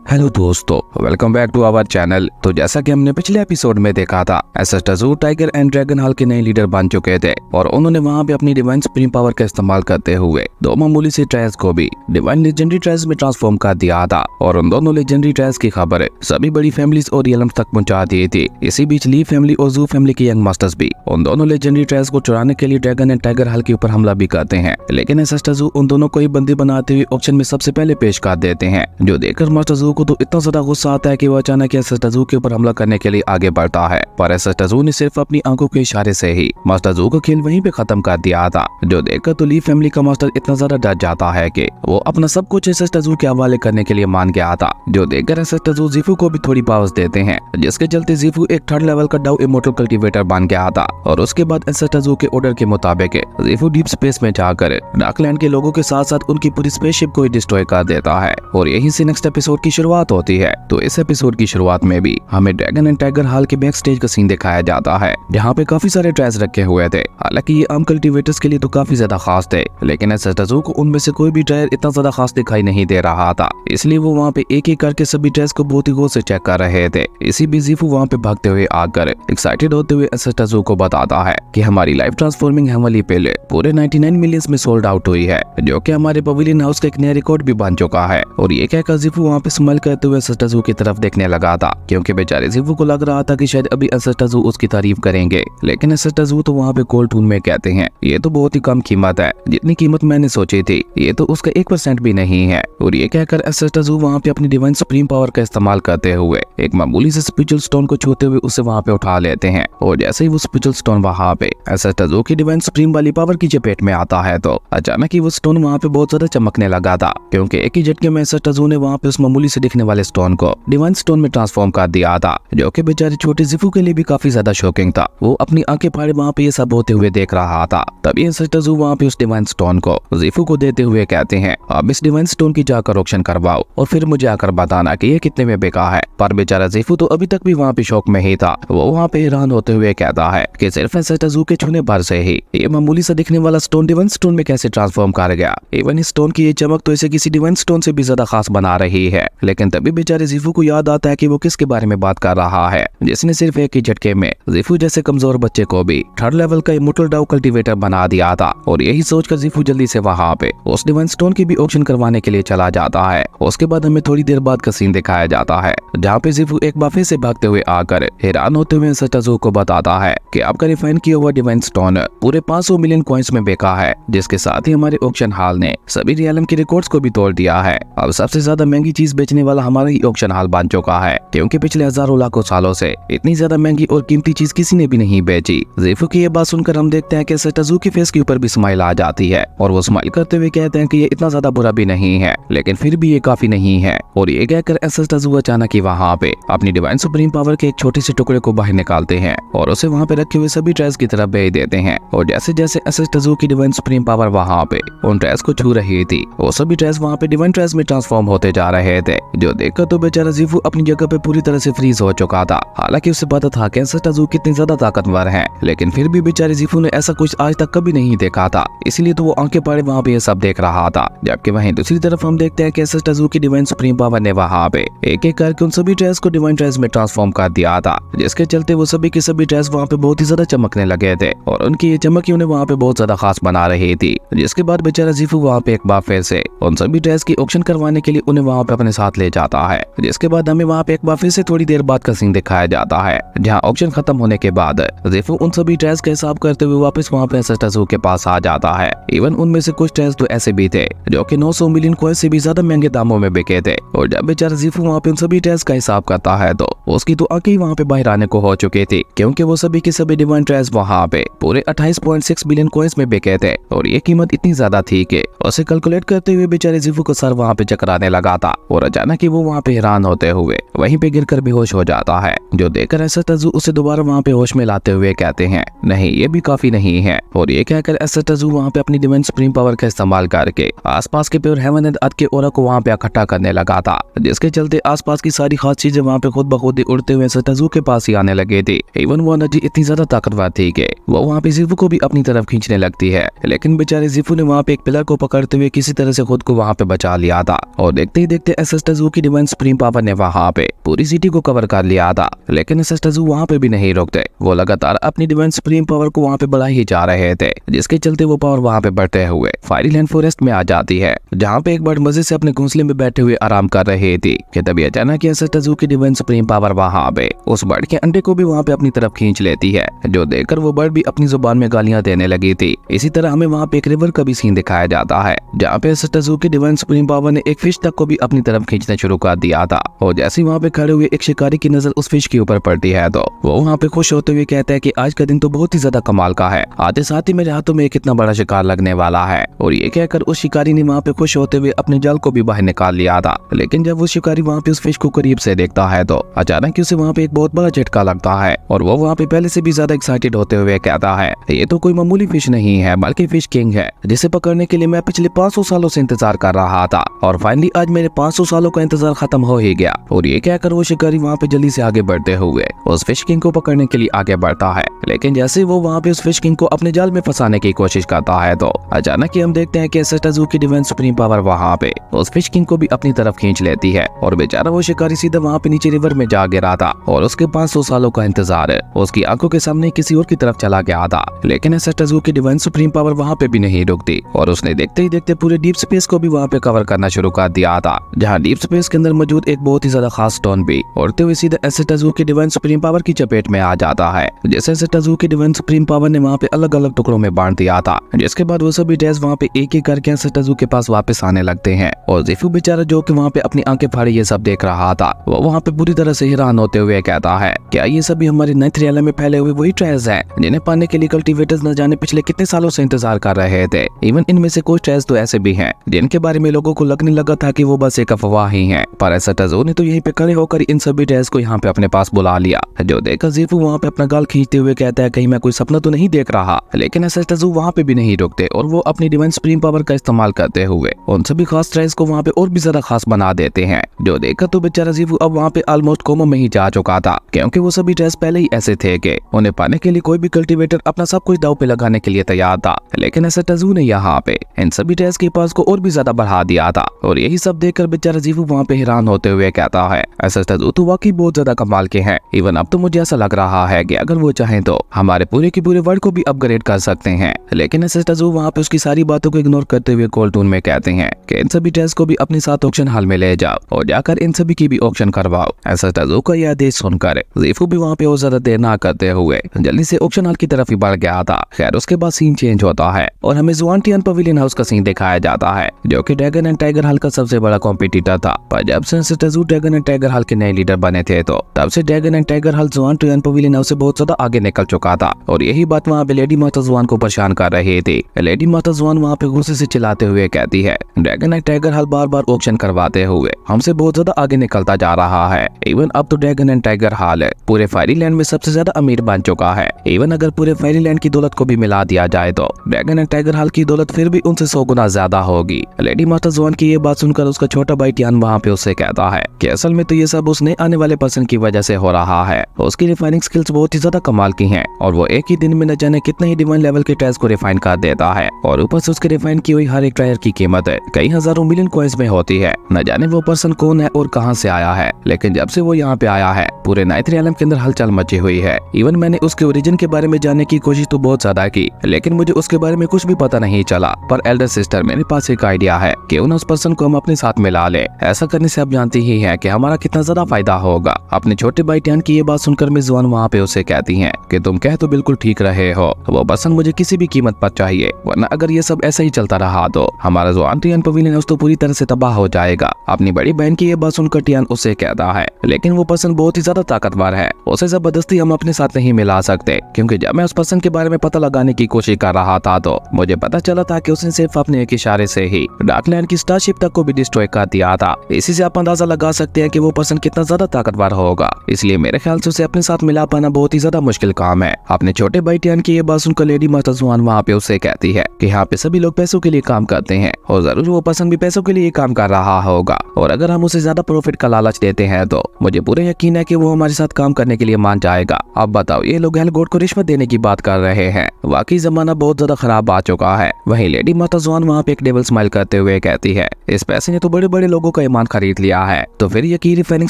Hello दोस्तों, welcome back to our channel. तो जैसा कि हमने पिछले एपिसोड में देखा था, S S Tzu tiger and dragon hall के नए लीडर बन चुके थे और उन्होंने वहां पे अपनी डिवाइन सुप्रीम पावर का इस्तेमाल करते हुए दो मामूली से ट्रायल्स को भी डिवाइन लेजेंडरी ट्रायल्स में ट्रांसफॉर्म कर दिया था और उन दोनों लेजेंडरी ट्रायल्स की खबर सभी बड़ी फैमिलीज और रियल्म्स तक पहुंचा दी थी। इसी बीच ली फैमिली और जू फैमिली के यंग मास्टर्स भी उन दोनों लेजेंडरी ट्रायल्स को चुराने के लिए ड्रैगन एंड टाइगर हॉल के ऊपर हमला भी करते हैं, लेकिन एसएस टज़ू उन दोनों को ही बंदी बनाते हुए ऑप्शन में सबसे पहले पेश कर देते हैं, जो देखकर मास्टर जू को तो इतना ज्यादा गुस्सा आता है कि वो अचानक एसएस टज़ू के ऊपर हमला करने के लिए आगे बढ़ता है। पर एसएस टज़ू ने सिर्फ अपनी आंखों के इशारे से ही मास्टर जू का खेल वहीं पे खत्म कर दिया था, जो देखकर तो ली फैमिली का मास्टर इतना ज्यादा डर जाता है कि वो अपना सब कुछ एसएस टज़ू के हवाले करने के लिए मान गया था, जो देखकर एसएस टज़ू जीफू को भी थोड़ी पावर्स देते हैं, जिसके चलते जीफू एक थर्ड लेवल का डाउ इमोर्टल कल्टीवेटर बन गया था। और उसके बाद एसएस टज़ू के ऑर्डर के मुताबिक जीफू डीप स्पेस में जाकर डार्कलैंड के लोगों के साथ साथ उनकी पूरी स्पेसशिप को डिस्ट्रॉय कर देता है और यहीं से नेक्स्ट एपिसोड की शुरुआत होती है। तो इस एपिसोड की शुरुआत में भी हमें ड्रैगन एंड टाइगर हॉल के बैक स्टेज का सीन दिखाया जाता है, जहाँ पे काफी सारे ट्रायल्स रखे हुए थे। हालांकि ये आम कल्टीवेटर्स के लिए तो काफी ज्यादा खास थे, लेकिन एसएस टज़ू को उनमें से कोई भी ट्रायल इतना ज्यादा खास दिखाई नहीं दे रहा था, इसलिए वो वहाँ पे एक एक करके सभी ट्रायल्स को बहुत ही गौर से चेक कर रहे थे। इसी बीच जीफू वहाँ पे भागते हुए आकर एक्साइटेड होते हुए एसएस टज़ू को बताता है कि हमारी लाइफ ट्रांसफॉर्मिंग हेमली पिल पूरे 99 मिलियंस में सोल्ड आउट हुई है, जो कि हमारे पवेलियन हाउस का एक नया रिकॉर्ड भी बन चुका है। और ये कहकर जीफू वहाँ पे स्माइल करते हुए एसएस टज़ू की तरफ देखने लगा था, क्योंकि बेचारे जीफू को लग रहा था कि शायद अभी एसएस टज़ू उसकी तारीफ करेंगे, लेकिन एसएस टज़ू तो वहाँ पे कोल्ड टून में कहते हैं ये तो बहुत ही कम कीमत है, जितनी कीमत मैंने सोची थी ये तो उसका 1% भी नहीं है। और ये कहकर एसएस टज़ू वहाँ पे अपनी डिवाइन सुप्रीम पावर का इस्तेमाल करते हुए एक मामूली से स्पिरिचुअल स्टोन को छूते हुए उसे वहाँ पे उठा लेते हैं, और जैसे ही वो स्पिरिचुअल स्टोन वहाँ पे एसएस टज़ू की डिवाइन सुप्रीम वाली पावर की चपेट में आता है, तो अचानक ही वो स्टोन वहाँ पे बहुत ज्यादा चमकने लगा था, क्योंकि एक ही झटके में एसएस टज़ू ने वहाँ पे उस मामूली से दिखने वाले स्टोन को डिवाइन स्टोन में ट्रांसफॉर्म कर दिया था, जो कि बेचारे छोटे जीफू के लिए भी काफी ज्यादा शॉकिंग था। वो अपनी आंखें फाड़े वहाँ पे ये सब होते हुए देख रहा था। तभी एसएस टज़ू वहाँ पे उस डिवाइन स्टोन को जीफू को देते हुए कहते हैं, अब इस डिवाइन स्टोन की जाकर ऑक्शन करवाओ और फिर मुझे आकर बताना कि ये कितने में बिका है। पर बेचारा जीफू तो अभी तक भी वहाँ पे शौक में ही था। वो वहाँ पे हैरान होते हुए कहता है कि सिर्फ एसएस टज़ू के छूने भर से ही ये मामूली सा दिखने वाला स्टोन डिवाइन स्टोन में कैसे ट्रांसफॉर्म कर गया। इवन इस स्टोन की ये चमक तो इसे किसी डिवाइन स्टोन से भी ज्यादा खास बना रही है। लेकिन तभी बेचारे जीफू को याद आता है कि वो किसके बारे में बात कर रहा है, जिसने सिर्फ एक ही झटके में जीफू जैसे कमजोर बच्चे को भी थर्ड लेवल का इमोर्टल डाउ कल्टीवेटर बना दिया था। और यही सोचकर जीफू जल्दी से वहाँ पे उस डिवाइन स्टोन की भी ऑक्शन करवाने के लिए चला जाता है। उसके बाद हमें थोड़ी देर बाद का सीन दिखाया जाता है, जहाँ पे जीफू एक बार फिर से भागते हुए आकर हैरान होते हुए एसएस टज़ू को बताता है कि आपका रिफाइन किया हुआ डिवाइन स्टोन पूरे 500 मिलियन कॉइन्स में बिका है, जिसके साथ ही हमारे ऑक्शन हॉल ने सभी रियलम के रिकॉर्ड्स को भी तोड़ दिया है। अब सबसे ज्यादा महंगी चीज बेचने वाला हमारा ही ऑक्शन हॉल बन चुका है, क्योंकि पिछले हजारों लाखों सालों से इतनी ज्यादा महंगी और कीमती चीज किसी ने भी नहीं बेची। जीफू की ये बात सुनकर हम देखते हैं कि एसएस टज़ू की फेस के ऊपर भी स्माइल आ जाती है, और वो स्माइल करते हुए कहते हैं कि ये इतना ज्यादा बुरा भी नहीं है, लेकिन फिर भी ये काफी नहीं है। और ये कहकर एसएस टज़ू अचानक ही वहाँ पे अपनी डिवाइन सुप्रीम पावर के एक छोटे से टुकड़े को बाहर निकालते हैं और उसे वहाँ पे रखे हुए सभी ट्रायल्स की तरफ भेज देते हैं। और जैसे जैसे एसएस टज़ू की डिवाइन सुप्रीम पावर वहाँ पे उन ट्रायल्स को छू रही थी, वो सभी ट्रायल्स वहाँ पे डिवाइन ट्रायल्स में ट्रांसफॉर्म होते जा रहे थे, जो देखकर तो बेचारा जीफू अपनी जगह पे पूरी तरह से फ्रीज हो चुका था। हालांकि उसे पता था कि एसएस टज़ू कितनी ज्यादा ताकतवर है, लेकिन फिर भी बेचारे जीफू ने ऐसा कुछ आज तक कभी नहीं देखा था, इसलिए तो वो आंखें फाड़े वहाँ पे ये सब देख रहा था। जबकि वहीं दूसरी तरफ हम देखते हैं कि एसएस टज़ू की डिवाइन सुप्रीम पावर ने वहाँ पे एक एक करके उन सभी ट्रायल्स को डिवाइन ट्रायल्स में ट्रांसफॉर्म कर दिया था, जिसके चलते वो सभी के सभी ट्रायल्स वहाँ पे बहुत ही ज्यादा चमकने लगे थे, और उनकी ये चमक ही उन्हें वहाँ पे बहुत ज्यादा खास बना रही थी। जिसके बाद बेचारा जीफू वहाँ पे एक बार फिर से उन सभी ट्रायल्स की ऑक्शन करवाने के लिए उन्हें वहाँ पे अपने साथ ले जाता है। जिसके बाद हमें वहाँ पे एक बार फिर से थोड़ी देर बाद का सीन दिखाया जाता है, जहाँ ऑक्शन खत्म होने के बाद जीफू उन सभी ट्रायल्स का हिसाब करते हुए वापस वहाँ पे एसएस टज़ू के पास आ जाता है। इवन उनमें से कुछ ट्रायल्स तो ऐसे भी थे जो कि 900 मिलियन कॉइन से भी ज्यादा महंगे दामों में बिके थे। और जब बेचारा जीफू वहाँ पे उन सभी ट्रायल्स का हिसाब करता है, तो उसकी तो आंखें वहाँ पे बाहर आने को हो चुकी थी, क्योंकि वो सभी के सभी डिवाइन ट्रायल्स वहाँ पे पूरे 28.6 बिलियन कॉइन्स में बिके थे। और ये कीमत इतनी ज्यादा थी कि उसे कैलकुलेट करते हुए बेचारे जीफू को सर वहाँ पे चकराने लगा था, और अचानक ही वो वहाँ पे हैरान होते हुए वहीं पे गिरकर बेहोश हो जाता है, जो देखकर एसएस टज़ू उसे दोबारा वहाँ पे होश में लाते हुए कहते हैं, नहीं ये भी काफी नहीं है। और ये कहकर एसएस टज़ू वहाँ पे अपनी डिवाइन सुप्रीम पावर का इस्तेमाल करके आसपास के प्योर हेवन एंड अर्थ के ऑरा को वहाँ पे इकट्ठा करने लगा था, जिसके चलते आसपास की सारी खास चीजें वहाँ पे खुद ब खुद उड़ते हुए एसएस टज़ू के पास ही आने लगे थे। इवन वो एनर्जी इतनी ज्यादा ताकतवर थी कि वो वहाँ पे जीफू को भी अपनी तरफ खींचने लगती है, लेकिन बेचारे जीफू ने वहाँ पे एक पिलर को पकड़ते हुए किसी तरह से खुद को वहाँ पे बचा लिया था। और देखते ही देखते एसएस टज़ू टजू की डिवाइन सुप्रीम पावर ने वहाँ पे पूरी सिटी को कवर कर लिया था, लेकिन एस एस टजू वहाँ पे भी नहीं रुकते। वो लगातार अपनी डिवाइन सुप्रीम पावर को वहाँ पे बढ़ा ही जा रहे थे, जिसके चलते वो पावर वहाँ पे बढ़ते हुए फायरीलैंड फॉरेस्ट में आ जाती है, जहाँ पे एक बर्ड मजे से अपने घोंसले में बैठे हुए आराम कर रही थी कि तभी अचानक एस एस टजू की डिवाइन सुप्रीम पावर वहाँ पे उस बर्ड के अंडे को भी वहाँ पे अपनी तरफ खींच लेती है, जो देखकर वो बर्ड भी अपनी जुबान में गालियां देने लगी थी। इसी तरह हमें वहाँ पे एक रिवर का भी सीन दिखाया जाता है, जहाँ पे एस एस टजू की डिवाइन सुप्रीम पावर ने एक फिश तक को भी अपनी तरफ खींचना शुरू कर दिया था। और जैसे वहाँ पे खड़े हुए एक शिकारी की नजर उस फिश के ऊपर पड़ती है तो वो वहाँ पे खुश होते हुए कहता है कि आज का दिन तो बहुत ही ज्यादा कमाल का है, आते साथ ही मेरे हाथों में एक इतना बड़ा शिकार लगने वाला है। और ये कहकर उस शिकारी ने वहाँ पे खुश होते हुए अपने जाल को भी बाहर निकाल लिया था। लेकिन जब वो शिकारी वहाँ पे उस फिश को करीब से देखता है तो अचानक उसे वहाँ पे एक बहुत बड़ा झटका लगता है और वो वहाँ पे पहले से भी ज्यादा एक्साइटेड होते हुए कहता है, ये तो कोई मामूली फिश नहीं है बल्कि फिश किंग है, जिसे पकड़ने के लिए मैं पिछले 500 सालों से इंतजार कर रहा था और फाइनली आज मेरे 500 सालों का इंतजार खत्म हो ही गया। और ये कहकर वो शिकारी वहाँ पे जल्दी से आगे बढ़ते हुए उस फिश किंग को पकड़ने के लिए आगे बढ़ता है। लेकिन जैसे वो वहाँ पे उस फिश किंग को अपने जाल में फंसाने की कोशिश करता है तो अचानक ही हम देखते हैं कि एस एस टजू की डिवाइन सुप्रीम पावर वहाँ पे उस फिश किंग को भी अपनी तरफ खींच लेती है और बेचारा वो शिकारी सीधा वहाँ पे नीचे रिवर में जा गिरा था और उसके 500 सालों का इंतजार उसकी आंखों के सामने किसी और की तरफ चला गया था। लेकिन एस एस टजू की डिवाइन सुप्रीम पावर वहाँ पे भी नहीं रुकती और उसने देखते ही देखते पूरे डीप स्पेस को भी वहाँ पे कवर करना शुरू कर दिया था, जहाँ डीप स्पेस के अंदर मौजूद एक बहुत ही ज्यादा खास स्टोन भी उड़ते हुए सीधे एस एस टजू की डिवाइन सुप्रीम पावर की चपेट में आ जाता है। जैसे एस एस टजू की डिवाइन सुप्रीम पावर ने वहाँ पे अलग अलग टुकड़ों में बांट दिया था, जिसके बाद वो सभी ड्रेस वहाँ पे एक एक करके एस एस टजू के पास वापस आने लगते हैं। और ज़ीफू बेचारा जो कि वहाँ पे अपनी आंखें फाड़े ये सब देख रहा था, वो वहाँ पे पूरी तरह से हैरान होते हुए कहता है, क्या ये सभी हमारे नाइन्थ रियलम में फैले हुए वही ट्रेस हैं जिन्हें पाने के लिए कल्टीवेटर्स न जाने पिछले कितने सालों से इंतजार कर रहे थे। इवन इनमें से कुछ ट्रेस तो ऐसे भी हैं जिनके बारे में लोगों को लगने लगा था कि वो बस एक अफवाह ही है, पर एस एस टजू ने तो यहीं पे खड़े होकर इन सभी ट्रेस को यहाँ पे अपने पास बुला लिया। जो देखकर ज़ीफू वहाँ पे अपना गाल खींचते हुए कहता है, कहीं मैं कोई सपना तो नहीं देख रहा। लेकिन एस एस टजू वहाँ पे भी नहीं रुकते और वो अपनी डिवाइन सुप्रीम पावर का इस्तेमाल करते हुए उन सभी खास ट्रेस को वहाँ पे और भी ज्यादा खास बना देते हैं। जो देखकर तो बेचारा ज़ीफू अब वहाँ पे ऑलमोस्ट कोमा में ही जा चुका था, क्योंकि वो सभी ट्रेस पहले ही ऐसे थे कि उन्हें पाने के लिए कोई भी कल्टीवेटर अपना सब कुछ दांव पे लगाने के लिए तैयार था। लेकिन एस एस टजू ने यहाँ पे इन सभी ट्रेस के पास को और भी ज्यादा बढ़ा दिया था और यही सब देखकर बेचारा ज़ीफू वहाँ पे हैरान होते हुए कहता है, एस एस टजू तो वाकई बहुत ज्यादा कमाल के हैं। इवन अब तो मुझे ऐसा लग रहा है कि अगर वो चाहें तो हमारे पूरे के पूरे वर्ल्ड को भी अपग्रेड कर सकते हैं। लेकिन एस एस टजू वहाँ पे उसकी सारी बातों को इग्नोर करते हुए कोल्टून में कहते हैं कि इन सभी ट्रेस को भी अपने साथ ऑक्शन हॉल में ले जाओ और जाकर इन सभी की भी ऑक्शन करवाओ। एस एस टजू का यह आदेश सुनकर ज़ीफू भी वहाँ पे और ज्यादा देर ना करते हुए जल्दी से ऑक्शन हॉल की तरफ ही बढ़ गया था। खैर उसके बाद सीन चेंज होता है और हमें जुआनटियन पवेलियन हाउस का सीन दिखाया जाता है, जो कि ड्रैगन एंड टाइगर हॉल का सबसे बड़ा कॉम्पिटिटर था। पर जब से S S Tzu dragon and tiger hall के नए लीडर बने थे तो तब से dragon and tiger hall Juantian pavilion house से बहुत ज्यादा आगे निकल चुका था और यही बात वहाँ पे लेडी माता जुआन को परेशान कर रही थी। लेडी माता जुआन वहाँ पे गुस्से से चिल्लाते हुए कहती है, dragon and tiger hall bar bar auction करवाते हुए हमसे बहुत ज्यादा आगे निकलता जा रहा है। इवन अब तो ड्रैगन एंड टाइगर हॉल पूरे फायरीलैंड में सबसे ज्यादा अमीर बन चुका है। इवन अगर पूरे फायरीलैंड की दौलत को भी मिला दिया जाए तो ड्रैगन एंड टाइगर हॉल की दौलत फिर भी उनसे 100 गुना ज्यादा होगी। लेडी माता जुआन की ये बात सुनकर उसका छोटा भाई टियान वहाँ पे उससे कहता है कि असल में तो ये सब उसने आने वाले पर्सन की वजह से हो रहा है। उसकी रिफाइनिंग स्किल्स बहुत ही ज्यादा कमाल की हैं और वो एक ही दिन में न जाने कितने ही डिवाइन लेवल के ट्रेस को रिफाइन कर देता है और ऊपर से उसके रिफाइन की हुई हर एक ट्रायर की कीमत कई हजारों मिलियन कॉइंस में होती है। न जाने वो पर्सन कौन है और कहां से आया है, लेकिन जब से वो यहाँ पे आया है पूरे नाइन्थ रियलम के अंदर हलचल मची हुई है। इवन मैंने उसके ओरिजिन के बारे में जानने की कोशिश तो बहुत ज्यादा की, लेकिन मुझे उसके बारे में कुछ भी पता नहीं चला। पर एल्डर सिस्टर मेरे पास एक आइडिया है कि उस पर्सन को हम अपने साथ मिला ले। ऐसा करने से आप जानती ही है कि हमारा कितना ज्यादा फायदा होगा। अपने छोटे भाई टियान की ये बात सुनकर मिस जुआन वहाँ पे उसे कहती हैं कि तुम कह तो बिल्कुल ठीक रहे हो, वो पर्सन मुझे किसी भी कीमत पर चाहिए, वरना अगर ये सब ऐसा ही चलता रहा तो हमारा जुआन टियान पवेलियन हाउस तो पूरी तरह से तबाह हो जाएगा। अपनी बड़ी बहन की ये बात सुनकर टियान उससे कहता है, लेकिन वो पर्सन बहुत ही ज्यादा ताकतवर है, उसे जबरदस्ती हम अपने साथ नहीं मिला सकते, क्योंकि जब मैं उस पर्सन के बारे में पता लगाने की कोशिश कर रहा था तो मुझे पता चला था कि उसने सिर्फ अपने एक इशारे से ही डार्कलैंड की स्टारशिप तक को भी डिस्ट्रॉय कर दिया था। इसी से आप अंदाजा लगा सकते हैं कि वो पर्सन कितना ज्यादा ताकतवर होगा। इसलिए मेरे ख्याल से उसे अपने साथ मिला पाना बहुत ही ज्यादा मुश्किल काम है। अपने छोटे भाई टियान की ये बात सुनकर लेडी माता जुआन वहाँ पे उसे कहती है कि यहाँ पे सभी लोग पैसों के लिए काम करते हैं और जरूर वो पर्सन भी पैसों के लिए काम कर रहा होगा, और अगर हम उसे ज्यादा प्रॉफिट का लालच देते हैं तो मुझे पूरा यकीन है कि वो हमारे साथ काम करने के लिए मान जाएगा। अब बताओ, ये लोग हेल गॉड को रिश्वत देने की बात कर रहे हैं। वाकई जमाना बहुत ज्यादा खराब आ चुका है। वहीं लेडी माता जुआन वहाँ पे एक डेविल स्माइल करते हुए कहती है, इस पैसे ने तो बड़े बड़े लोगों का सामान खरीद लिया है, तो फिर ये की रिफाइनिंग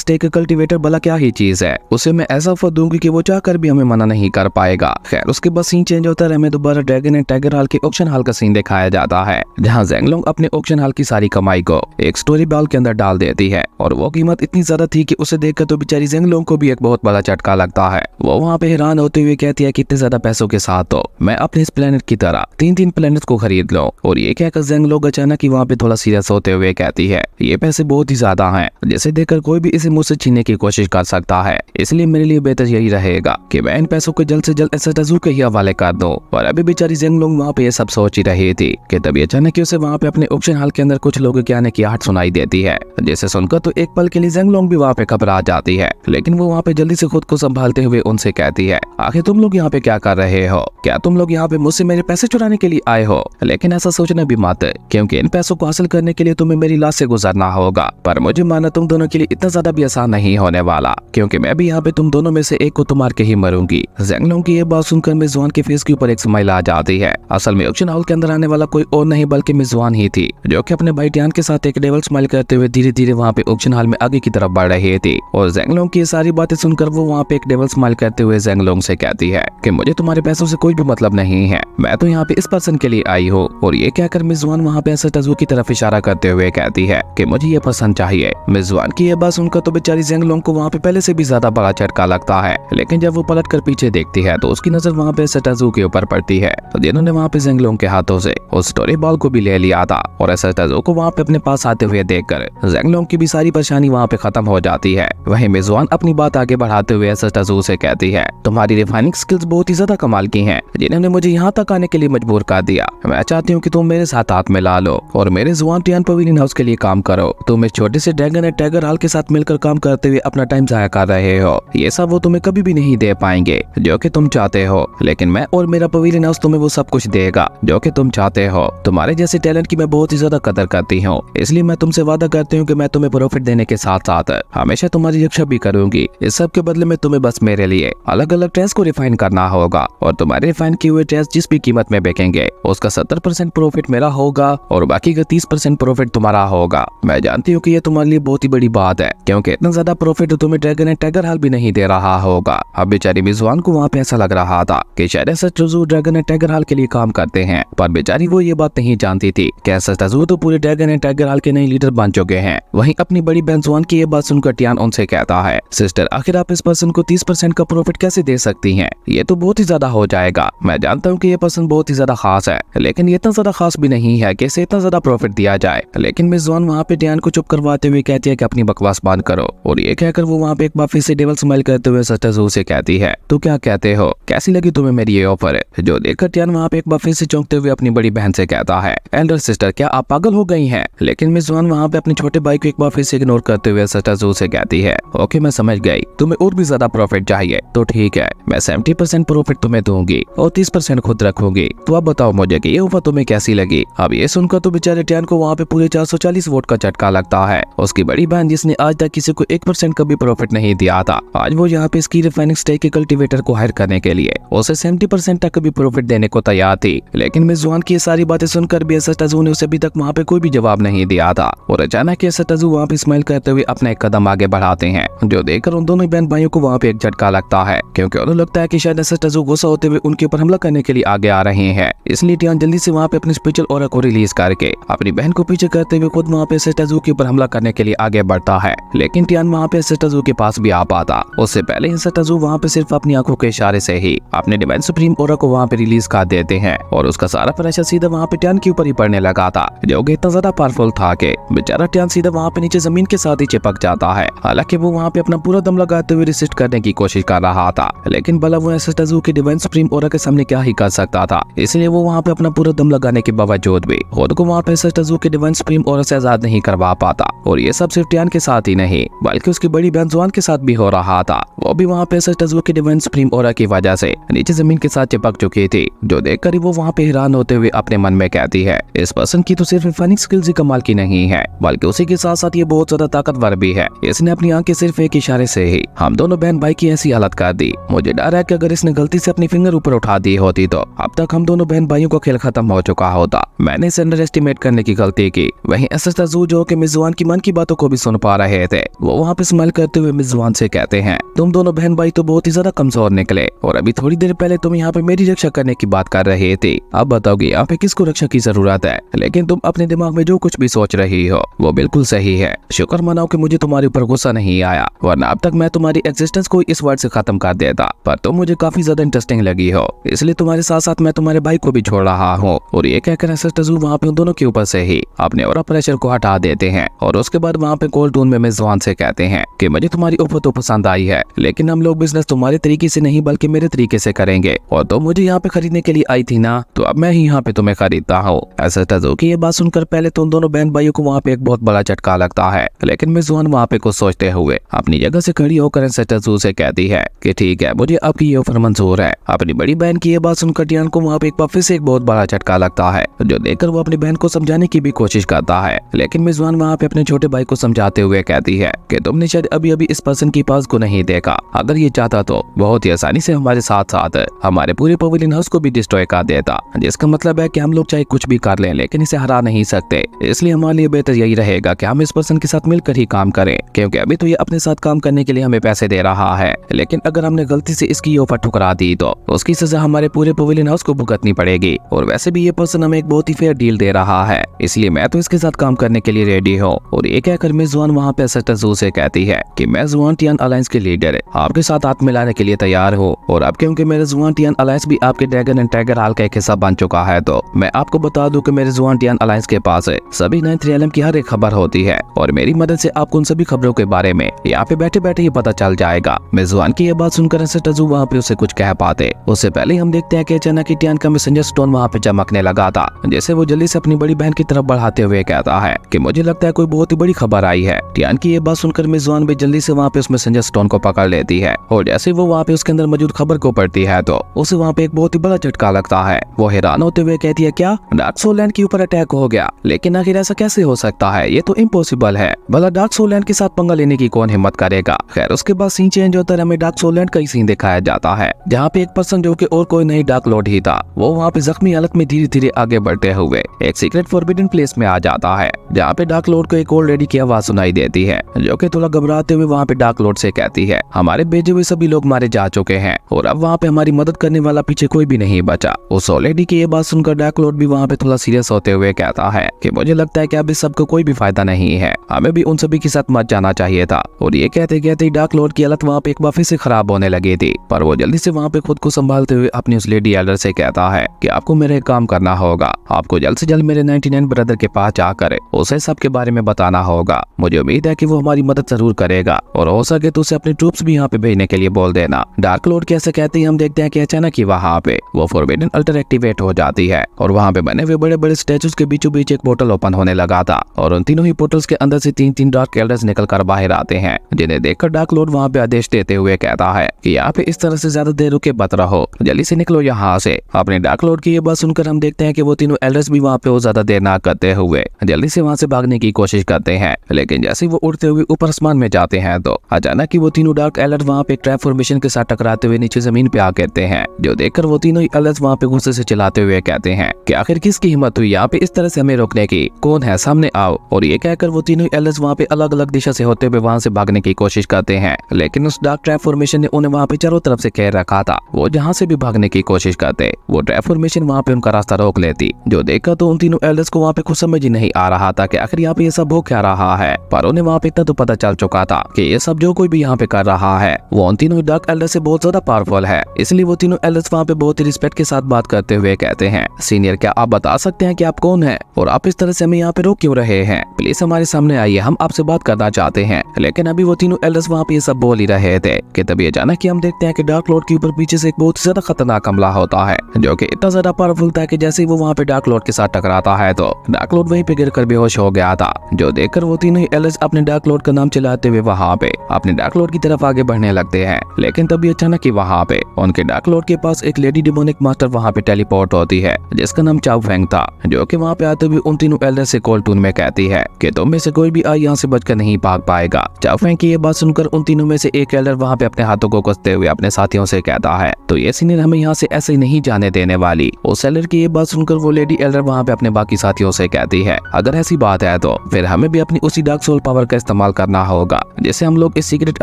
स्टेक कल्टीवेटर भला क्या ही चीज है। उसे मैं ऐसा ऑफर दूंगी कि वो चाहकर भी हमें मना नहीं कर पाएगा। खैर उसके बाद सीन चेंज होता है, हमें दोबारा ड्रैगन एंड टाइगर हॉल के ऑक्शन हॉल का सीन दिखाया जाता है, जहाँ ज़ेंगलोंग अपने ऑक्शन हॉल की सारी कमाई को एक स्टोरी बॉल के अंदर डाल देती है और वो कीमत इतनी ज्यादा थी कि उसे देखकर तो बेचारी ज़ेंगलोंग को भी एक बहुत बड़ा झटका लगता है। वो वहाँ पे हैरान होते हुए कहती है कि इतने ज्यादा पैसों के साथ तो मैं अपने इस प्लेनेट की तरह तीन प्लेनेट को खरीद लूं। और ये कहकर ज़ेंगलोंग अचानक ही वहाँ पे थोड़ा सीरियस होते हुए कहती है ये पैसे बहुत ही ज्यादा हैं, जिसे देखकर कोई भी इसे मुझसे छीनने की कोशिश कर सकता है, इसलिए मेरे लिए बेहतर यही रहेगा कि मैं इन पैसों को जल्द से जल्द एसेटाज़ू के ही हवाले कर दूं। और अभी बेचारी ज़ेंगलोंग वहाँ पे ये सब सोच ही रही थी कि तभी अचानक उसे वहाँ पे अपने ऑक्शन हॉल के अंदर कुछ लोगों के आने की आहट सुनाई देती है, जिसे सुनकर तो एक पल के लिए ज़ेंगलोंग भी वहाँ पे घबरा जाती है, लेकिन वो वहाँ पे जल्दी से खुद को संभालते हुए उनसे कहती है आखिर तुम लोग यहाँ पे क्या कर रहे हो, क्या तुम लोग यहाँ पे मुझसे मेरे पैसे चुराने के लिए आए हो? लेकिन ऐसा सोचना भी मत, क्योंकि इन पैसों को हासिल करने के लिए तुम्हें मेरी लाश से गुजरना होगा। पर मुझे माना तुम दोनों के लिए इतना ज्यादा भी आसान नहीं होने वाला, क्योंकि मैं भी यहाँ पे तुम दोनों में से एक को तो मार के ही मरूंगी। ज़ेंगलोंग की ये बात सुनकर मिज़वान के फेस के ऊपर एक स्माइल आ जाती है। असल में ऑक्शन हॉल के अंदर आने वाला कोई और नहीं बल्कि मिज़वान ही थी, जो कि अपने भाई टियान के साथ एक डेविल स्माइल करते हुए धीरे धीरे वहाँ पे ऑक्शन हॉल में आगे की तरफ बढ़ रही थी। और ज़ेंगलोंग की ये सारी बातें सुनकर वो वहाँ पे एक डेविल स्माइल करते हुए ज़ेंगलोंग से कहती है कि मुझे तुम्हारे पैसों से कोई भी मतलब नहीं है, मैं तो यहाँ पे इस पर्सन के लिए आई हूँ। और ये कहकर मिज़वान वहाँ पे एसेटाज़ू की तरफ इशारा करते हुए कहती है कि मुझे ये पर्सन चाहिए। मिज़वान की ये बात सुनकर तो बेचारी ज़ेंगलोंग को वहाँ पे पहले से भी ज्यादा बड़ा झटका लगता है, लेकिन जब वो पलट कर पीछे देखती है तो उसकी नजर वहाँ पे एसेटाज़ू के ऊपर पड़ती है, जिन्होंने वहाँ पे ज़ेंगलोंग के हाथों से उस स्टोरी बॉल को भी ले लिया था। और एसेटाज़ू को वहाँ पे अपने पास आते हुए देखकर ज़ेंगलोंग की भी सारी परेशानी वहाँ पे खत्म हो जाती है। वहीं मिज़वान अपनी बात आगे बढ़ाते हुए एसेटाज़ू से कहती है तुम्हारी रिफाइनिंग स्किल्स बहुत ही ज्यादा कमाल की हैं, जिन्होंने मुझे यहाँ तक आने के लिए मजबूर कर दिया। मैं चाहती हूँ कि तुम मेरे साथ हाथ मिला लो और मेरे ज़ुआन टियान पवेलियन हाउस के लिए काम करो। तुम इस छोटे से ड्रैगन एंड टाइगर हॉल के साथ मिलकर काम करते हुए अपना टाइम जाया कर रहे हो, ये सब वो तुम्हें कभी भी नहीं दे पाएंगे जो कि तुम चाहते हो, लेकिन मैं और मेरा पवेलियन हाउस तुम्हें वो सब कुछ देगा जो कि तुम चाहते हो। तुम्हारे जैसे टैलेंट की मैं बहुत ही ज्यादा कदर करती हूँ, इसलिए मैं तुमसे वादा करती हूँ कि मैं तुम्हें प्रॉफिट देने के साथ साथ हमेशा तुम्हारी रक्षा भी करूंगी। इस सब के बदले में तुम्हें बस मेरे लिए अलग अलग ट्रेस को रिफाइन करना होगा और तुम्हारे रिफाइन किए हुए ट्रेस जिस भी कीमत में बेचेंगे उसका 70% प्रॉफिट मेरा होगा और बाकी का 30% प्रॉफिट तुम्हारा होगा। मैं जानती हूँ कि ये तुम्हारे लिए बहुत ही बड़ी बात है, क्योंकि इतना ज्यादा प्रॉफिट तुम्हें ड्रैगन एंड टाइगर हॉल भी नहीं दे रहा होगा। अब बेचारी मिज़वान को वहाँ पे ऐसा लग रहा था कि शायद एसेटाज़ू ड्रैगन एंड टाइगर हॉल के लिए काम करते हैं, पर बेचारी वो ये बात नहीं जानती थी कि एसेटाज़ू तो पूरे ड्रैगन एंड टाइगर हॉल के नए लीडर बन चुके हैं। वहीं अपनी बड़ी बहन ज़ुआन की ये बात सुनकर टियान उनसे कहता है सिस्टर आखिर आप इस पर्सन को 30% का प्रॉफिट कैसे दे सकती हैं? ये तो बहुत ही ज्यादा हो जाएगा। मैं जानता हूँ कि ये पर्सन बहुत ही ज्यादा खास है, लेकिन ये इतना ज्यादा खास भी नहीं है कि इसे इतना ज्यादा प्रॉफिट दिया जाए। लेकिन मिज़वान वहाँ पे टियान को चुप करवाते हुए कहती है कि अपनी बकवास बंद करो। और ये कहकर वो वहाँ पे एक बार फिर से डेविल स्माइल करते हुए एसेटाज़ू से कहती है तो क्या कहते हो, कैसी लगी तुम्हें मेरी ये ऑफर? जो देखकर टियान वहाँ पे एक बार फिर से चौंकते हुए अपनी बड़ी बहन से कहता है एल्डर सिस्टर क्या आप पागल हो गई हैं? लेकिन मिज़वान वहाँ पे अपने छोटे भाई को एक बार फिर से इग्नोर करते हुए एसेटाज़ू से कहती है ओके मैं समझ गई, तुम्हें और भी ज्यादा प्रॉफिट चाहिए तो ठीक है, मैं 70% प्रॉफिट तुम्हें दूंगी और 30% खुद रखूंगी। तो अब बताओ मुझे कि ये ऑफर तुम्हें कैसी लगी? अब ये सुनकर तो बेचारे टियान को वहाँ पे पूरे 440 वोट का झटका लगता है। उसकी बड़ी बहन जिसने आज तक किसी को 1% का भी प्रॉफिट नहीं दिया था, आज वो यहाँ पे इसकी रिफाइनिंग स्टेक के कल्टीवेटर को हायर करने के लिए उसे 70% तक भी प्रॉफिट देने को तैयार थी। लेकिन मिज़वान की ये सारी बातें सुनकर भी एसेटाज़ू ने उसे अभी तक वहाँ पे कोई भी जवाब नहीं दिया था। और अचानक एसेटाज़ू वहाँ पे स्माइल करते हुए अपना एक कदम आगे बढ़ाते हैं, जो देखकर उन दोनों बहन भाइयों को वहाँ पे एक झटका लगता है, क्योंकि उन्हें लगता है कि शायद एसेटाज़ू गुस्सा होते हुए उनके ऊपर हमला करने के लिए आगे आ रहे हैं। इसलिए टियान जल्दी से वहाँ पे अपनी स्पेशल ऑरा को रिलीज करके अपनी बहन को पीछे करते हुए खुद वहाँ पे एसेटाज़ू के ऊपर हमला करने के लिए आगे बढ़ता है। लेकिन टियान वहाँ पे एसेटाज़ू के पास भी आ पाता उससे पहले एसेटाज़ू वहाँ पे सिर्फ अपनी आंखों के इशारे से ही अपने डिवाइन सुप्रीम ऑरा को वहाँ पे रिलीज कर देते हैं और उसका सारा प्रेशर सीधा वहाँ पे टियान के ऊपर ही पड़ने लगा था, जो कि इतना ज्यादा पावरफुल था कि बेचारा टियान सीधा वहाँ पे नीचे जमीन के साथ ही चिपक जाता है। हालांकि वो वहाँ पे अपना पूरा दम लगाते हुए रिसिस्ट करने की कोशिश कर रहा था, लेकिन भला वो एसेटाज़ू के डिवाइन सुप्रीम ऑरा के सामने क्या ही कर सकता था। इसलिए वो वहाँ पे अपना पूरा दम लगाने के बावजूद भी खुद को वहाँ पे एसेटाज़ू के डिवाइन सुप्रीम ऑरा से आजाद नहीं करवा पाता। और ये सब सिर्फ टियान के साथ ही नहीं बल्कि उसकी बड़ी बहन ज़ुआन के साथ भी हो रहा था। वो भी वहाँ पे एसेटाज़ू के डिवाइन सुप्रीम ऑरा की वजह से नीचे जमीन के साथ चिपक चुकी थी, जो देखकर वो वहाँ पे हैरान होते हुए अपने मन में कहती है इस पर्सन की तो सिर्फ रिफाइनिंग स्किल्स ही कमाल की नहीं है, बल्कि उसी के साथ साथ ये बहुत ज्यादा ताकतवर भी है। इसने अपनी आंखें सिर्फ एक इशारे से ही हम दोनों बहन भाई की ऐसी हालत कर दी। मुझे डर है कि अगर इसने गलती से अपनी फिंगर ऊपर उठा दी होती तो अब तक हम दोनों बहन भाइयों का खेल खत्म हो चुका होता। मैंने इसे अंडर एस्टिमेट करने की गलती की। वहीं एसेटाज़ू जो कि मिस जुआन की मन की बातों को भी सुन पा रहे थे। वो वहाँ पे स्माइल करते हुए मिस जुआन से कहते हैं, तुम दोनों बहन भाई तो बहुत ही ज्यादा कमजोर निकले और अभी थोड़ी देर पहले तुम यहाँ पे मेरी रक्षा करने की बात कर रहे थे। अब बताओगे यहाँ पे किसको रक्षा की जरूरत है? लेकिन तुम अपने दिमाग में जो कुछ भी सोच रही हो वो बिल्कुल सही है। शुक्र मनाओ कि मुझे तुम्हारे ऊपर गुस्सा नहीं आया, वरना अब तक मैं तुम्हारी एग्जिस्टेंस को इस वर्ड से खत्म कर देता। पर तुम मुझे काफी ज्यादा इंटरेस्टिंग लगी हो, इसलिए तुम्हारे साथ साथ मैं तुम्हारे भाई को भी छोड़ रहा हूँ। और ये कहकर एसेस्टजू वहाँ पे उन दोनों के ऊपर से ही अपने और प्रेशर को हटा देते हैं और उसके बाद वहाँ पे कोल्ड टोन में मिस जुआन से कहते हैं कि मुझे तुम्हारी ऑफर तो पसंद आई है, लेकिन हम लोग बिजनेस तुम्हारे तरीके से नहीं बल्कि मेरे तरीके से करेंगे। और तुम मुझे यहाँ पे खरीदने के लिए आई थी ना, तो अब मैं ही यहाँ पे तुम्हें खरीदता हूँ। एसेस्टजू की ये बात सुनकर पहले तो उन दोनों बहन भाइयों को वहाँ पे एक बहुत बड़ा झटका लगता है, लेकिन मिस जुआन वहाँ पे कुछ सोचते हुए अपनी जगह से खड़ी होकर एसेस्टजू से कहती है कि ठीक है, मुझे आपकी ये ऑफर मंजूर है। अपनी बड़ी बहन की ये बात सुनकर टियान को वहाँ पे एक बार फिर से एक बहुत बड़ा झटका लगता है, जो देखकर वो अपनी बहन को समझाने की भी कोशिश करता है। लेकिन मिस जुआन वहाँ पे अपने छोटे भाई को समझाते हुए कहती है कि तुमने शायद अभी अभी इस पर्सन की पास को नहीं देखा, अगर ये चाहता तो बहुत ही आसानी से हमारे साथ साथ हमारे पूरे पवेलियन हाउस को भी डिस्ट्रॉय कर देता, जिसका मतलब है कि हम लोग चाहे कुछ भी कर लें लेकिन इसे हरा नहीं सकते। इसलिए हमारे लिए बेहतर यही रहेगा कि हम इस पर्सन के साथ मिलकर ही काम करें, क्योंकि अभी तो ये अपने साथ काम करने के लिए हमें पैसे दे रहा है, लेकिन अगर हमने गलती से इसकी ऑफर ठुकरा दी तो उसकी सजा हमारे पूरे पवेलियन हाउस को भुगतनी पड़ेगी। और वैसे भी ये पर्सन हमें एक बहुत ही फेयर डील दे रहा है, इसलिए मैं तो इसके साथ काम करने के लिए रेडी हूँ। और ये कहकर मिस जुआन वहाँ पे एसेस्टजू से कहती है कि मैं जुआन टियान अलायंस के लीडर आपके साथ हाथ मिलाने के लिए तैयार हूँ। और अब क्योंकि मेरे जुआन टियान अलायंस भी आपके ड्रैगन एंड टाइगर हाल का एक हिस्सा बन चुका है, तो मैं आपको बता दूं कि मेरे जुआन टियान अलायंस के पास सभी 9th रियलम की हर एक खबर होती है और मेरी मदद से आपको उन सभी खबरों के बारे में यहाँ पे बैठे बैठे ही पता चल जाएगा। मिस जुआन की ये बात सुनकर एसेस्टजू वहाँ पे उसे कुछ कह पाते उससे पहले हम देखते हैं कि अचानक ही टियान का मैसेंजर स्टोन वहाँ पे चमकने लगा था, जैसे वो जल्दी से अपनी बड़ी बहन की तरफ बढ़ाते हुए कहता है कि मुझे लगता है कोई बहुत ही बड़ी खबर आई है। टियान की ये बात सुनकर मिस जुआन भी जल्दी से वहाँ पे उस मैसेंजर स्टोन को पकड़ लेती है और जैसे वो वहाँ पे उसके अंदर मौजूद खबर को पढ़ती है तो उसे वहाँ पे एक बहुत ही बड़ा झटका लगता है। वो हैरान होते हुए कहती है, क्या डार्क सोल लैंड के ऊपर अटैक हो गया? लेकिन आखिर ऐसा कैसे हो सकता है? ये तो इम्पॉसिबल है। भला डार्क सोल लैंड के साथ पंगा लेने की कौन हिम्मत करेगा? खैर उसके बाद सीन चेंज होता है, हमें डार्क सोल लैंड का ही सीन दिखाया जाता है, जहाँ पे एक पर्सन जो कि और कोई नहीं डार्क लॉर्ड ही था, वो वहाँ पे जख्मी हालत में धीरे धीरे आगे बढ़ते हुए एक सीक्रेट फॉरबिडन प्लेस में आ जाता है, जहाँ पे डार्क लॉर्ड को एक ओल्ड लेडी की आवाज सुनाई देती है, जो कि थोड़ा घबराते हुए वहाँ पे डार्क लॉर्ड से कहती है, हमारे भेजे हुए सभी लोग मारे जा चुके हैं और अब वहाँ पे हमारी मदद करने वाला पीछे कोई भी नहीं बचा। उस ओल्ड लेडी की ये बात सुनकर डार्क लॉर्ड भी वहाँ पे थोड़ा सीरियस होते हुए कहता है कि मुझे लगता है कि अब इस सबको कोई भी फायदा नहीं है, हमें भी उन सभी के साथ मत जाना चाहिए था। और ये कहते कहते डार्क लॉर्ड की हालत वहाँ पे एक बार फिर से खराब होने लगी थी, पर वो जल्दी से वहाँ पे खुद को संभालते हुए अपनी उस लेडी एल्डर से कहता है कि आपको मेरा एक काम करना होगा, आपको जल्द से जल्द मेरे 99 ब्रदर के पास जाकर उसे सबके बारे में बताना होगा। मुझे उम्मीद है कि वो हमारी मदद जरूर करेगा और हो सके तो उसे अपने ट्रूप्स भी यहाँ पे भेजने के लिए बोल देना। डार्क लॉर्ड कैसे कहते ही हम देखते हैं कि अचानक ही वहाँ पे वो फॉरबिडन अल्टर एक्टिवेट हो जाती है और वहाँ पे बने हुए बड़े बड़े स्टैचूज के बीचों बीच एक पोर्टल ओपन होने लगा था और उन तीनों ही पोर्टल्स के अंदर से 3 डार्क एल्डर्स निकल कर बाहर आते हैं, जिन्हें देखकर डार्क लॉर्ड वहाँ पे आदेश देते हुए कहता है कि यहाँ पे इस तरह से ज्यादा देर रुके मत रहो, जल्दी से निकलो यहाँ से। अपने डार्क लॉर्ड की ये बात सुनकर हम देखते हैं कि वो तीनों एल्डर्स भी वहाँ पे ज्यादा देर ना करते हुए जल्दी से वहाँ से भागने की कोशिश करते हैं, लेकिन जैसे वो उड़ते हुए ऊपर आसमान में जाते हैं तो अचानक ही वो तीनों डार्क एल्डर वहाँ पे ट्रैप फॉर्मेशन के साथ टकराते हुए नीचे जमीन पे आ गिरते हैं, जो देखकर वो तीनों एल्डर्स वहाँ पे गुस्से से चिल्लाते हुए कहते हैं कि आखिर किसकी हिम्मत हुई यहाँ पे इस तरह से हमें रोकने की, कौन है, सामने आओ। और ये कहकर वो तीनों एल्डर्स वहाँ पे अलग अलग दिशा से होते हुए वहाँ से भागने की कोशिश करते हैं, लेकिन उस डार्क ट्रैप फॉर्मेशन ने उन्हें वहाँ पे चारों तरफ से घेर रखा था। वो जहाँ से भी भागने की कोशिश करते वो ट्रैप फॉर्मेशन वहाँ पे उनका रास्ता रोक लेती, जो देखकर तो उन तीनों एल्डर्स को वहाँ पे कुछ समझ ही नहीं आ रहा था कि आखिर यहाँ पे ये सब हो क्या रहा है। पर उन्हें वहाँ पे इतना तो पता चल चुका था कि ये सब जो कोई भी यहाँ पे कर रहा है वो उन तीनों डार्क एल्डर्स से बहुत ज्यादा पावरफुल है, इसलिए वो तीनों एल्डर्स वहाँ पे बहुत ही रिस्पेक्ट के साथ बात करते हुए कहते हैं, सीनियर क्या आप बता सकते हैं कि आप कौन है और आप इस तरह से हमें यहाँ पे रोक क्यों रहे हैं? प्लीज हमारे सामने आइए, हम आपसे बात करना चाहते हैं। लेकिन अभी वो तीनों एल्डर्स वहाँ पे ये सब बोल ही रहे थे कि तभी अचानक हम देखते हैं कि डार्क लॉर्ड के ऊपर पीछे से एक बहुत ही ज्यादा खतरनाक हमला होता है, जो कि इतना ज्यादा पावरफुल था कि जैसे ही वो वहाँ पे डार्क लॉर्ड के साथ टकराता है तो डार्क लॉर्ड वहीं पे गिरकर बेहोश हो गया था, जो देखकर वो तीनों एल्डर्स अपने डार्क लॉर्ड का नाम चिल्लाते हुए वहाँ पे अपने डार्क लॉर्ड की तरफ आगे बढ़ने लगते हैं। लेकिन तभी अचानक ही वहाँ पे उनके डार्क लॉर्ड के पास एक लेडी डिमोनिक मास्टर वहाँ पे टेलीपोर्ट होती है, जिसका नाम चाओ फेंग था, जो कि वहाँ पे आते हुए उन तीनों एल्डर से कॉल टून में कहती है कि तुम में से कोई भी यहाँ से बचकर नहीं भाग पाएगा। चाओ फेंग की ये बात सुनकर उन तीनों में से एक एल्डर वहाँ पे अपने हाथों को कसते हुए अपने साथियों से कहता है, तो ये सीनियर हमें यहाँ से ऐसे ही नहीं जाने देने वाली। उस एल्डर की ये बात सुनकर वो लेडी एल्डर वहाँ पे अपने बाकी साथियों से कहती है, अगर ऐसी बात है तो तो फिर हमें भी अपनी उसी डार्क सोल पावर का इस्तेमाल करना होगा जिसे हम लोग इस सीक्रेट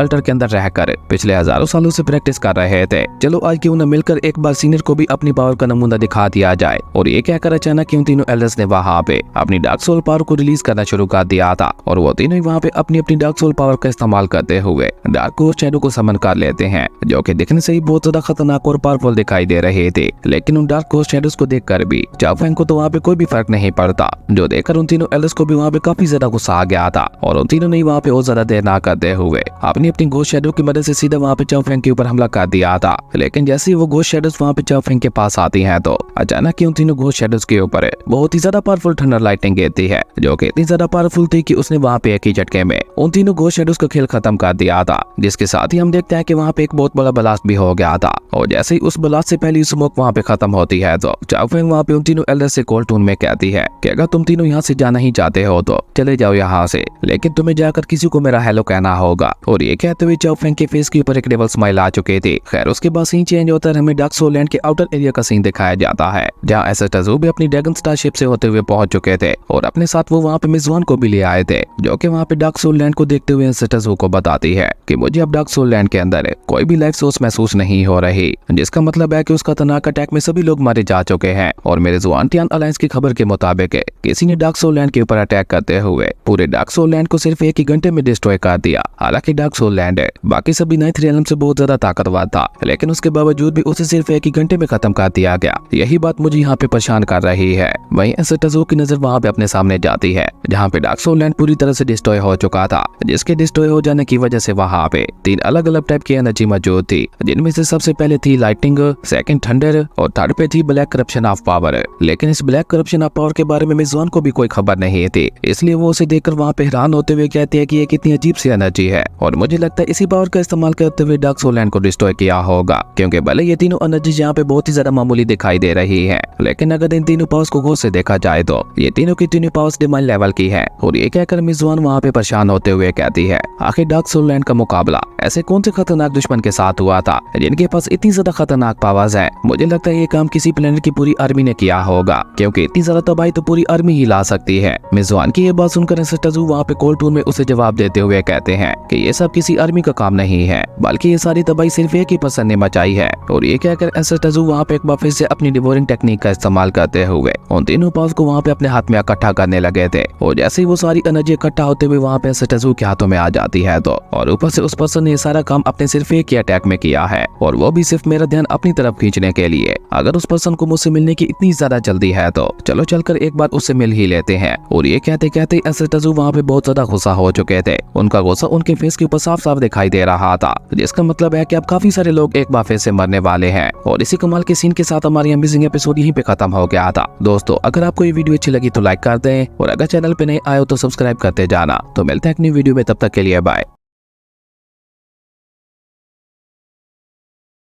अल्टर के अंदर रहकर पिछले हजारों सालों से प्रैक्टिस कर रहे थे। चलो आज क्यों न मिलकर एक बार सीनियर को भी अपनी पावर का नमूना दिखा दिया जाए। और ये कहकर अचानक उन तीनों एल्डर्स ने वहाँ पे अपनी डार्क सोल पावर को रिलीज करना शुरू कर दिया था और वो तीनों वहाँ पे अपनी अपनी डार्क सोल पावर का इस्तेमाल करते हुए डार्क घोस्ट शैडो को समन कर लेते हैं, जो कि दिखने से ही बहुत ज्यादा खतरनाक और पावरफुल दिखाई दे रहे थे। लेकिन उन डार्क घोस्ट शैडोज को देखकर भी चाओ फैंग को तो वहाँ पे कोई भी फर्क नहीं पड़ता, जो देखकर उन तीनों एल्डर्स को भी वहाँ पे काफी ज्यादा गुस्सा आ गया था और उन तीनों ने वहाँ पे और ज्यादा देर ना करते हुए अपनी अपनी घोस्ट शैडो की मदद से सीधा वहाँ पे चाओ फैंग के ऊपर हमला कर दिया था। लेकिन जैसे ही वो घोस्ट शैडोज वहाँ पे चाओ फैंग के पास आती हैं तो अचानक उन तीनों घोस्ट शैडोज के ऊपर बहुत ही ज्यादा पावरफुल थंडर लाइटिंग गिरती है, जो कि इतनी ज्यादा पावरफुल थी कि उसने वहाँ पे एक ही झटके में उन तीनों घोस्ट शैडोज का खेल खत्म कर दिया था। जिसके साथ ही हम देखते हैं कि वहाँ पे एक बहुत बड़ा ब्लास्ट भी हो गया था और जैसे ही उस ब्लास्ट से पहली स्मोक वहाँ पे खत्म होती है तो चाओ फैंग वहाँ पे उन तीनों एल्डर से कोल्ड टोन में कहती है कि अगर तुम तीनों यहाँ से जाना ही चाहते हो तो चले जाओ यहाँ से, लेकिन तुम्हें जाकर किसी को मेरा हेलो कहना होगा। और ये कहते हुए चाओ फैंग के फेस के ऊपर एक डेविल स्माइल आ चुके थे। खैर उसके बाद सीन चेंज होता है, हमें डार्क सोल लैंड के आउटर एरिया का सीन दिखाया जाता है जहाँ एसेट टज़ू भी अपनी ड्रैगन स्टार शिप से होते हुए पहुंच चुके थे और अपने साथ वो वहाँ पे मेजबान को भी ले आए थे, जो कि वहाँ पे डार्क सोल लैंड को देखते हुए एसेट टज़ू को बताती है कि मुझे अब डार्क सोल लैंड के अंदर कोई भी लाइफ सोर्स महसूस नहीं हो रही, जिसका मतलब है कि उस खतरनाक अटैक में सभी लोग मारे जा चुके हैं। और मेरे जुआनटियान अलायंस की खबर के मुताबिक किसी ने डार्क सोल लैंड के ऊपर अटैक करते हुए पूरे डार्क सोल लैंड को सिर्फ एक ही घंटे में डिस्ट्रॉय कर दिया। हालांकि डार्क सोल लैंड बाकी सभी नाइन्थ रियल्म से बहुत ज्यादा ताकतवर था, लेकिन उसके बावजूद भी उसे सिर्फ एक ही घंटे में खत्म कर दिया गया। यही बात मुझे यहाँ पे परेशान कर रही है। वहीं एसेट टज़ू की नजर वहाँ पे अपने सामने जाती है जहाँ पे डार्क सोल लैंड पूरी तरह से डिस्ट्रॉय हो चुका था, जिसके डिस्ट्रॉय हो जाने की वजह से वहाँ पे 3 अलग अलग टाइप की एनर्जी मौजूद थी, जिनमें से सबसे पहले थी लाइटिंग, सेकंड थंडर और थर्ड पे थी ब्लैक करप्शन ऑफ पावर। लेकिन इस ब्लैक करप्शन ऑफ पावर के बारे में मेजबान को भी कोई खबर नहीं थी, इसलिए वो उसे देखकर वहाँ पे हैरान होते हुए कहते हैं कि ये कितनी अजीब सी एनर्जी है और मुझे लगता है इसी पावर का इस्तेमाल करते हुए डार्क सोल लैंड को डिस्ट्रॉय किया होगा। क्योंकि भले ये तीनों एनर्जी यहाँ पे बहुत ही ज्यादा मामूली दिखाई दे रही है, लेकिन अगर इन तीनों पावर्स को गौर से देखा जाए तो ये तीनों की तीनों पावर्स डिवाइन लेवल की है। और ये कहकर मेजबान वहाँ पे परेशान होते हुए कहती है आखिर डार्क सोल लैंड का मुकाबला ऐसे कौन से खतरनाक दुश्मन के साथ हुआ था जिनके पास इतनी ज्यादा खतरनाक पावर्स है। मुझे लगता है ये काम किसी प्लेनेट की पूरी आर्मी ने किया होगा, क्योंकि इतनी ज्यादा तबाही तो पूरी आर्मी ही ला सकती है। मेजबान की ये बात सुनकर एसेट टज़ू वहाँ पे कोल्ड टोन में उसे जवाब देते हुए कहते हैं कि ये सब किसी आर्मी का काम नहीं है, बल्कि ये सारी तबाही सिर्फ एक ही पर्सन ने मचाई है। और ये कहकर एसेट टज़ू वहाँ पे एक बार फिर से अपनी डिवोरिंग टेक्निक का इस्तेमाल करते हुए उन तीनों पावर्स को वहाँ पे अपने हाथ में इकट्ठा करने लगे थे। और जैसे ही वो सारी एनर्जी इकट्ठा होते हुए वहाँ पे एसेट टज़ू के हाथों में आ जाती है तो और ऊपर से उस पर्सन ने सारा काम अपने सिर्फ एक ही अटैक में किया है, और वो भी सिर्फ मेरा ध्यान अपनी तरफ खींचने के लिए। अगर उस पर्सन को मुझसे मिलने की इतनी ज्यादा जल्दी है तो चलो चलकर एक बार उससे मिल ही लेते हैं। और ये कहते कहते एसेट टज़ू वहाँ पे बहुत ज्यादा गुस्सा हो चुके थे। उनका गुस्सा उनके फेस के ऊपर साफ साफ दिखाई दे रहा था, जिसका मतलब है कि अब काफी सारे लोग एक बार फिर से मरने वाले हैं। और इसी कमाल के सीन के साथ हमारी अमेजिंग एपिसोड यहीं पे खत्म हो गया था। दोस्तों अगर आपको ये वीडियो अच्छी लगी तो लाइक कर दें और अगर चैनल पे नए आए हो तो सब्सक्राइब करते जाना। तो मिलते हैं एक नई वीडियो में, तब तक के लिए बाय।